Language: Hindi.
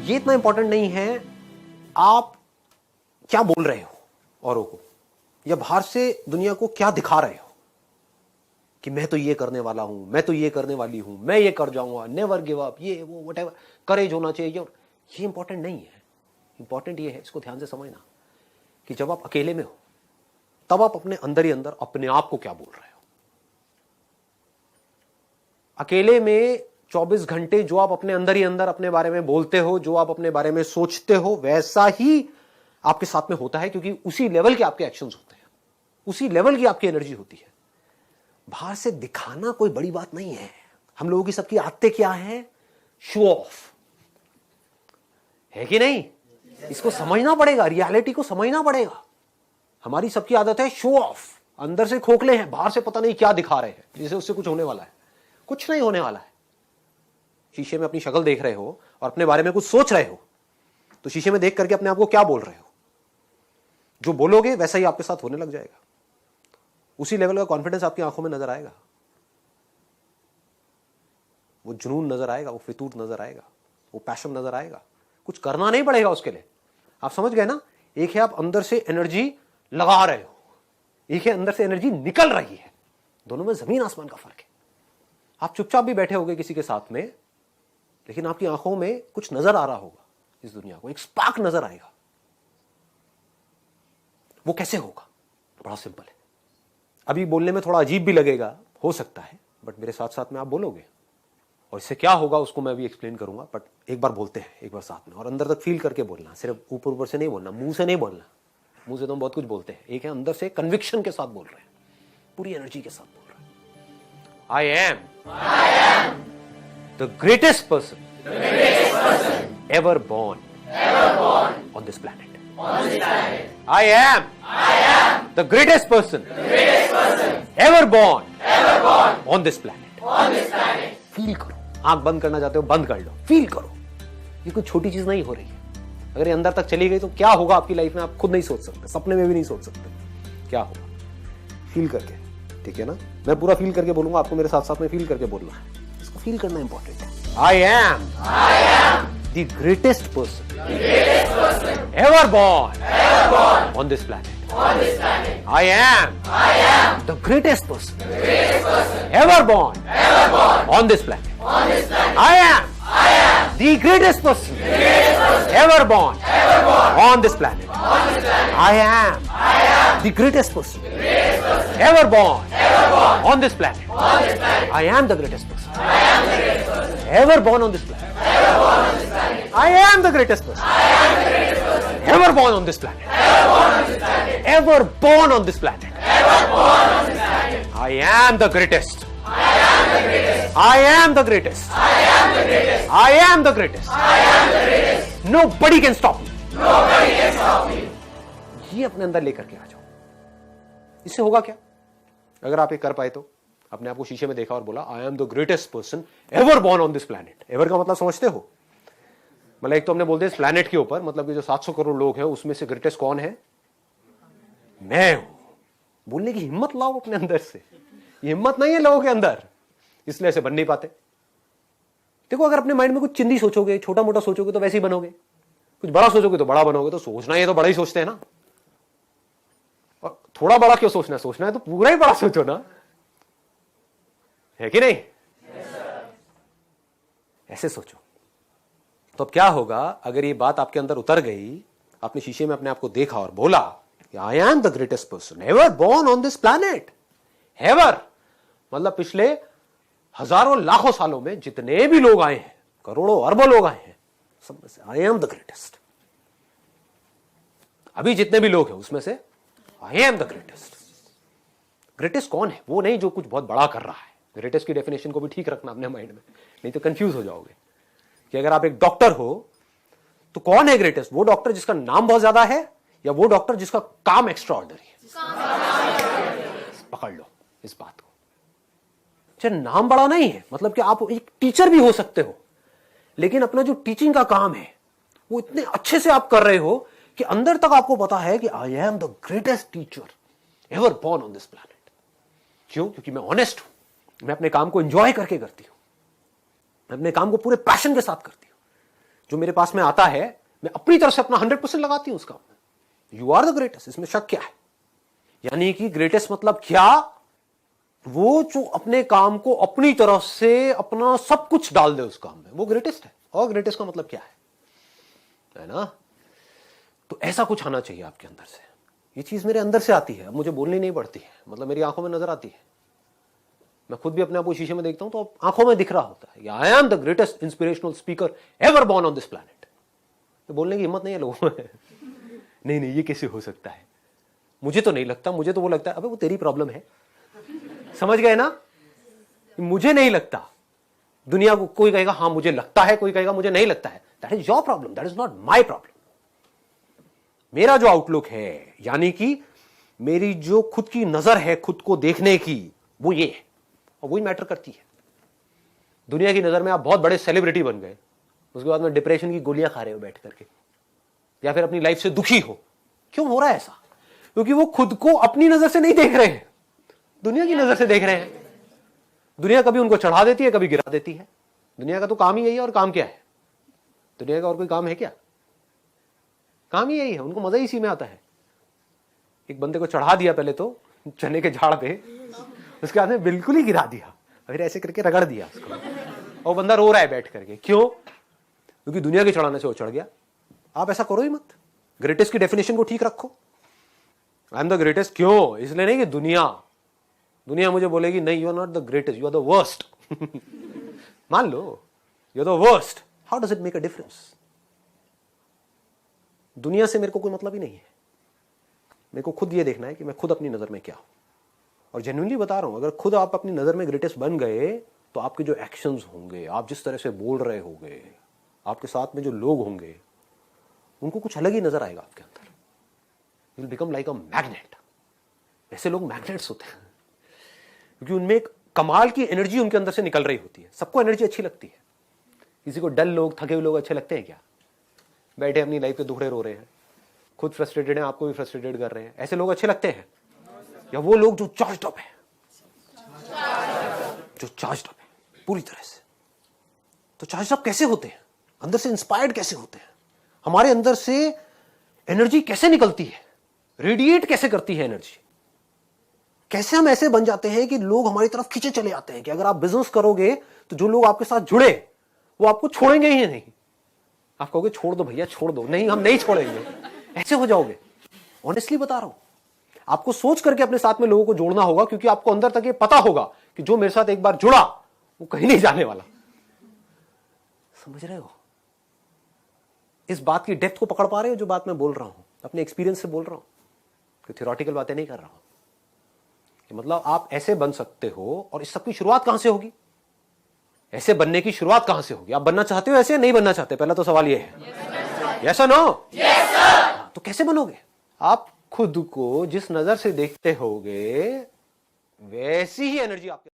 ये इतना इंपॉर्टेंट नहीं है आप क्या बोल रहे हो औरों को, या बाहर से दुनिया को क्या दिखा रहे हो कि मैं तो ये करने वाला हूं, मैं तो ये करने वाली हूं, मैं ये कर जाऊंगा, नेवर गिव अप, ये वो व्हाटएवर, करेज होना चाहिए। ये इंपॉर्टेंट नहीं है। इंपॉर्टेंट ये है, इसको ध्यान से समझना, कि जब आप अकेले में हो तब आप अपने अंदर ही अंदर अपने आप को क्या बोल रहे हो। अकेले में 24 घंटे जो आप अपने अंदर ही अंदर अपने बारे में बोलते हो, जो आप अपने बारे में सोचते हो, वैसा ही आपके साथ में होता है, क्योंकि उसी लेवल के आपके एक्शंस होते हैं, उसी लेवल की आपकी एनर्जी होती है। बाहर से दिखाना कोई बड़ी बात नहीं है। हम लोगों की सबकी आदतें क्या है? शो ऑफ, है कि नहीं? इसको समझना पड़ेगा, रियलिटी को समझना पड़ेगा। हमारी सबकी आदत है शो ऑफ। अंदर से खोखले हैं, बाहर से पता नहीं क्या दिखा रहे हैं, जैसे उससे कुछ होने वाला है। कुछ नहीं होने वाला है। शीशे में अपनी शक्ल देख रहे हो और अपने बारे में कुछ सोच रहे हो, तो शीशे में देख करके अपने आप को क्या बोल रहे हो? जो बोलोगे वैसा ही आपके साथ होने लग जाएगा। उसी लेवल का कॉन्फिडेंस आपकी आंखों में नजर आएगा, वो जुनून नजर आएगा, वो फितूर नजर आएगा, वो पैशन नजर आएगा। कुछ करना नहीं पड़ेगा उसके लिए। आप समझ गए ना? एक है आप अंदर से एनर्जी लगा रहे हो, एक है अंदर से एनर्जी निकल रही है। दोनों में जमीन आसमान का फर्क है। आप चुपचाप भी बैठे होगे किसी के साथ में, लेकिन आपकी आंखों में कुछ नजर आ रहा होगा, इस दुनिया को एक स्पार्क नजर आएगा। वो कैसे होगा? बड़ा सिंपल है। अभी बोलने में थोड़ा अजीब भी लगेगा, हो सकता है, बट मेरे साथ साथ में आप बोलोगे, और इससे क्या होगा उसको मैं अभी एक्सप्लेन करूंगा। बट एक बार बोलते हैं, एक बार साथ में, और अंदर तक फील करके बोलना, सिर्फ ऊपर ऊपर से नहीं बोलना, मुंह से नहीं बोलना। मुंह से तो हम बहुत कुछ बोलते हैं, एक है अंदर से कन्विक्शन के साथ बोल रहे हैं, पूरी एनर्जी के साथ बोल रहे हैं। I am the greatest person ever born on this planet. I am the greatest person ever born on this planet. Feel करो। आंख बंद करना चाहते हो, बंद कर लो, फील करो। ये कोई छोटी चीज नहीं हो रही है। अगर ये अंदर तक चली गई तो क्या होगा आपकी लाइफ में, आप खुद नहीं सोच सकते, सपने में भी नहीं सोच सकते क्या होगा। फील करके, ठीक है ना? मैं पूरा फील करके बोलूंगा, आपको मेरे साथ साथ में फील करके बोलना है। इसको फील करना इंपॉर्टेंट है। I am the greatest person ever born on this planet. I am the greatest person ever born on this planet. I am the greatest person ever born on this planet. I am the greatest person ever born on this planet. I am the greatest person ever born on this planet. I am the greatest person ever born on this planet. Ever born on this planet. I am the greatest. I am the greatest. I am the greatest. Nobody can stop me. ये अपने अंदर लेकर के आ जाओ। इससे होगा क्या? अगर आप ये कर पाए तो अपने आप को शीशे में देखा और बोला, I am the greatest person ever born on this planet. Ever का मतलब समझते हो? मतलब एक तो हमने बोल दिया इस प्लैनेट के ऊपर, मतलब कि जो 700 करोड़ लोग हैं उसमें से ग्रेटेस्ट कौन है? मैं हूं। बोलने की हिम्मत लाओ अपने अंदर से। ये हिम्मत नहीं है लोगों के अंदर, इसलिए ऐसे बन नहीं पाते। देखो, अगर अपने माइंड में कुछ चिंदी सोचोगे, छोटा मोटा सोचोगे तो वैसे ही बनोगे, कुछ बड़ा सोचोगे तो बड़ा बनोगे। तो सोचना है तो बड़ा ही सोचते हैं ना, और थोड़ा बड़ा क्यों सोचना है? सोचना है तो पूरा ही बड़ा सोचो ना, है कि नहीं? ऐसे सोचो। तो अब क्या होगा अगर ये बात आपके अंदर उतर गई, आपने शीशे में अपने आप को देखा और बोला, I am the greatest person ever born on this planet. Ever मतलब पिछले हजारों लाखों सालों में जितने भी लोग आए हैं, करोड़ों अरबों लोग आए हैं, सब में से आई एम द ग्रेटेस्ट। अभी जितने भी लोग हैं उसमें से I am the greatest. Greatest कौन है? वो नहीं जो कुछ बहुत बड़ा कर रहा है। ग्रेटेस्ट की डेफिनेशन को भी ठीक रखना अपने माइंड में, नहीं तो कंफ्यूज हो जाओगे। कि अगर आप एक डॉक्टर हो तो कौन है ग्रेटेस्ट? वो डॉक्टर जिसका नाम बहुत ज्यादा है, या वो डॉक्टर जिसका काम एक्स्ट्रा ऑर्डिनरी है? पकड़ लो इस बात को। अच्छा, नाम बड़ा नहीं है, मतलब कि आप एक टीचर भी हो सकते हो, लेकिन अपना जो टीचिंग का काम है वो इतने अच्छे से आप कर रहे हो कि अंदर तक आपको पता है कि I am the greatest teacher ever born on this planet. क्यों? क्योंकि मैं ऑनेस्ट हूं, मैं अपने काम को एंजॉय करके करती हूं, मैं अपने काम को पूरे पैशन के साथ करती हूं। जो मेरे पास में आता है मैं अपनी तरफ से अपना 100% लगाती हूं उस काम में। यू आर द ग्रेटेस्ट, इसमें शक क्या है? यानी कि ग्रेटेस्ट मतलब क्या? वो जो अपने काम को अपनी तरफ से अपना सब कुछ डाल दे उस काम में, वो ग्रेटेस्ट है। और ग्रेटेस्ट का मतलब क्या है ना? तो ऐसा कुछ आना चाहिए आपके अंदर से। ये चीज मेरे अंदर से आती है, अब मुझे बोलनी नहीं पड़ती है, मतलब मेरी आंखों में नजर आती है। मैं खुद भी अपने आप को शीशे में देखता हूं तो आंखों में दिख रहा होता है, I am the greatest inspirational speaker ever born on this planet. तो बोलने की हिम्मत नहीं है लोगों में। नहीं, ये कैसे हो सकता है? मुझे तो नहीं लगता। मुझे तो वो लगता है, अबे वो तेरी प्रॉब्लम है, समझ गए ना? मुझे नहीं लगता। दुनिया को कोई कहेगा हाँ मुझे लगता है, कोई कहेगा मुझे नहीं लगता है। That is your problem, that is not my problem. मेरा जो आउटलुक है, यानी कि मेरी जो खुद की नजर है खुद को देखने की, वो ये है, और वही मैटर करती है। दुनिया की नजर में आप बहुत बड़े सेलिब्रिटी बन गए, उसके बाद में डिप्रेशन की गोलियां खा रहे हो बैठ करके, या फिर अपनी लाइफ से दुखी हो। क्यों हो रहा है ऐसा? क्योंकि वो खुद को अपनी नजर से नहीं देख रहे हैं, दुनिया की नजर से देख रहे हैं। दुनिया कभी उनको चढ़ा देती है, कभी गिरा देती है। दुनिया का तो काम ही यही है। और काम क्या है दुनिया का? और कोई काम है क्या? काम ही यही है। उनको मजा ही इसी में आता है। एक बंदे को चढ़ा दिया पहले तो चने के झाड़ पे, उसके बाद में बिल्कुल ही गिरा दिया, फिर ऐसे करके रगड़ दिया उसको, और बंदा रो रहा है बैठ करके। क्यों? क्योंकि दुनिया के चढ़ाने से वो चढ़ गया। आप ऐसा करो ही मत। ग्रेटेस्ट की डेफिनेशन को ठीक रखो। आई एम द ग्रेटेस्ट क्यों? इसलिए नहीं कि दुनिया मुझे बोलेगी नहीं you are not the greatest, you are the worst. मान लो you are the worst, how does it make a difference? दुनिया से मेरे को कोई मतलब ही नहीं है। मेरे को खुद ये देखना है कि मैं खुद अपनी नजर में क्या हूं। और जेन्युइनली बता रहा हूं, अगर खुद आप अपनी नजर में ग्रेटेस्ट बन गए तो आपके जो एक्शंस होंगे, आप जिस तरह से बोल रहे होंगे, आपके साथ में जो लोग होंगे, उनको कुछ अलग ही नजर आएगा आपके अंदर। You will become like a magnet. ऐसे लोग मैग्नेट्स होते हैं क्योंकि उनमें एक कमाल की एनर्जी उनके अंदर से निकल रही होती है। सबको एनर्जी अच्छी लगती है। किसी को डल लोग, थके हुए लोग अच्छे लगते हैं क्या? बैठे अपनी लाइफ के दुखड़े रो रहे हैं, खुद फ्रस्ट्रेटेड हैं, आपको भी फ्रस्ट्रेटेड कर रहे हैं, ऐसे लोग अच्छे लगते हैं? या वो लोग जो चार्ज्ड अप है, जो चार्ज्ड अप है पूरी तरह से? तो चार्ज्ड अप कैसे होते हैं? अंदर से इंस्पायर्ड कैसे होते हैं? हमारे अंदर से एनर्जी कैसे निकलती है? रेडिएट कैसे करती है एनर्जी? कैसे हम ऐसे बन जाते हैं कि लोग हमारी तरफ खींचे चले आते हैं कि अगर आप बिजनेस करोगे तो जो लोग आपके साथ जुड़े वो आपको छोड़ेंगे ही नहीं। आप कहोगे छोड़ दो भैया, छोड़ दो। नहीं, हम नहीं छोड़ेंगे। ऐसे हो जाओगे। ऑनेस्टली बता रहा हूं, आपको सोच करके अपने साथ में लोगों को जोड़ना होगा, क्योंकि आपको अंदर तक ये पता होगा कि जो मेरे साथ एक बार जुड़ा वो कहीं नहीं जाने वाला। समझ रहे हो? इस बात की डेप्थ को पकड़ पा रहे हो जो बात मैं बोल रहा हूं? अपने एक्सपीरियंस से बोल रहा हूं, कि थियोरेटिकल बातें नहीं कर रहा हूं। मतलब आप ऐसे बन सकते हो। और इस सब की शुरुआत कहां से होगी? ऐसे बनने की शुरुआत कहां से होगी? आप बनना चाहते हो ऐसे? नहीं बनना चाहते? पहला तो सवाल ये है। यस और नो? Yes sir. तो कैसे बनोगे? आप खुद को जिस नजर से देखते होगे वैसी ही एनर्जी आपके